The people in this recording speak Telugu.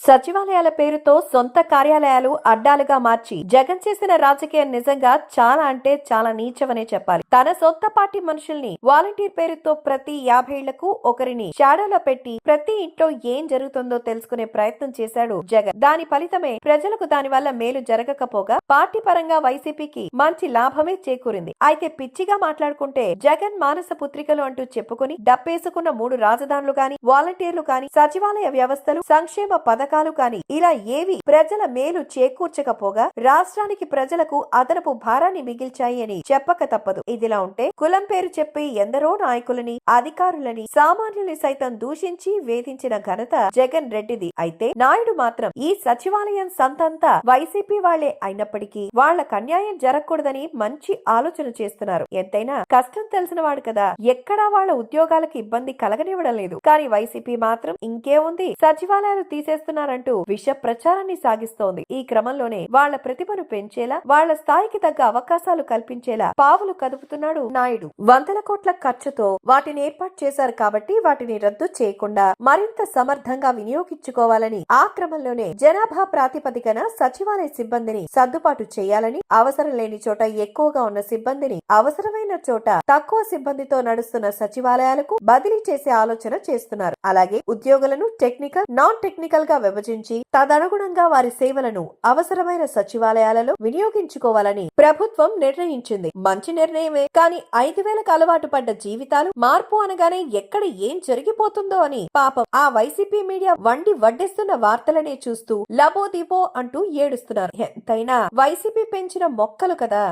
సచివాలయాల పేరుతో సొంత కార్యాలయాలు అడ్డాలుగా మార్చి జగన్ చేసిన రాజకీయం నిజంగా చాలా అంటే చాలా నీచమనే చెప్పాలి. తన సొంత పార్టీ మనుషుల్ని వాలంటీర్ పేరుతో ప్రతి 50 ఏళ్లకు ఒకరిని షాడోలో పెట్టి ప్రతి ఇంట్లో ఏం జరుగుతుందో తెలుసుకునే ప్రయత్నం చేశాడు జగన్. దాని ఫలితమే ప్రజలకు దాని వల్ల మేలు జరగకపోగా పార్టీ పరంగా వైసీపీకి మంచి లాభమే చేకూరింది. అయితే పిచ్చిగా మాట్లాడుకుంటే జగన్ మానస పుత్రికలు అంటూ చెప్పుకుని డప్పేసుకున్న 3 రాజధానులు గాని, వాలంటీర్లు కాని, సచివాలయ వ్యవస్థలు, సంక్షేమ పథకాలు కాని ఇలా ఏవి ప్రజల మేలు చేకూర్చకపోగా రాష్ట్రానికి ప్రజలకు అదనపు భారాన్ని మిగిల్చాయి అని చెప్పక తప్పదు. ఇదిలా ఉంటే కులం పేరు చెప్పి ఎందరో నాయకులని, అధికారులని, సామాన్యుల్ని సైతం దూషించి వేధించిన ఘనత జగన్ రెడ్డిది. అయితే నాయుడు మాత్రం ఈ సచివాలయం సంతంతా వైసీపీ వాళ్లే అయినప్పటికీ వాళ్లకు అన్యాయం జరగకూడదని మంచి ఆలోచన చేస్తున్నారు. ఎంతైనా కష్టం తెలిసిన వాడు కదా, ఎక్కడా వాళ్ల ఉద్యోగాలకు ఇబ్బంది కలగనివ్వడం లేదు. కానీ వైసీపీ మాత్రం ఇంకేముంది, సచివాలయాలు తీసేస్తున్నారంటూ విష ప్రచారాన్ని సాగిస్తోంది. ఈ క్రమంలోనే వాళ్ల ప్రతిభను పెంచేలా, వాళ్ల స్థాయికి తగ్గ అవకాశాలు కల్పించేలా పావులు కదుపుతున్నాడు నాయుడు. వందల కోట్ల ఖర్చుతో వాటిని ఏర్పాటు చేశారు కాబట్టి వాటిని రద్దు చేయకుండా మరింత సమర్థంగా వినియోగించుకోవాలని, ఆ క్రమంలోనే జనాభా ప్రాతిపదికన సచివాలయ సిబ్బందిని సర్దుబాటు చేయాలని, అవసరం లేని చోట ఎక్కువగా ఉన్న సిబ్బందిని, అవసరమైన చోట తక్కువ సిబ్బందితో నడుస్తున్న సచివాలయాలకు బదిలీ చేసే ఆలోచన చేస్తున్నారు. అలాగే ఉద్యోగులను టెక్నికల్, నాన్ టెక్నికల్ గా విభజించి తదనుగుణంగా వారి సేవలను అవసరమైన సచివాలయాలలో వినియోగించుకోవాలని ప్రభుత్వం నిర్ణయించింది. మంచి నిర్ణయమే. కానీ 5,000కు అలవాటు పడ్డ జీవితాలు మార్పు అనగానే ఎక్కడ ఏం జరిగిపోతుందో అని పాపం ఆ వైసీపీ మీడియా వండి వడ్డిస్తున్న వార్తలనే చూస్తూ లబోదిబో అంటూ ఏడుస్తున్నారు. ఎంతైనా వైసీపీ పెంచిన మొక్కలు కదా.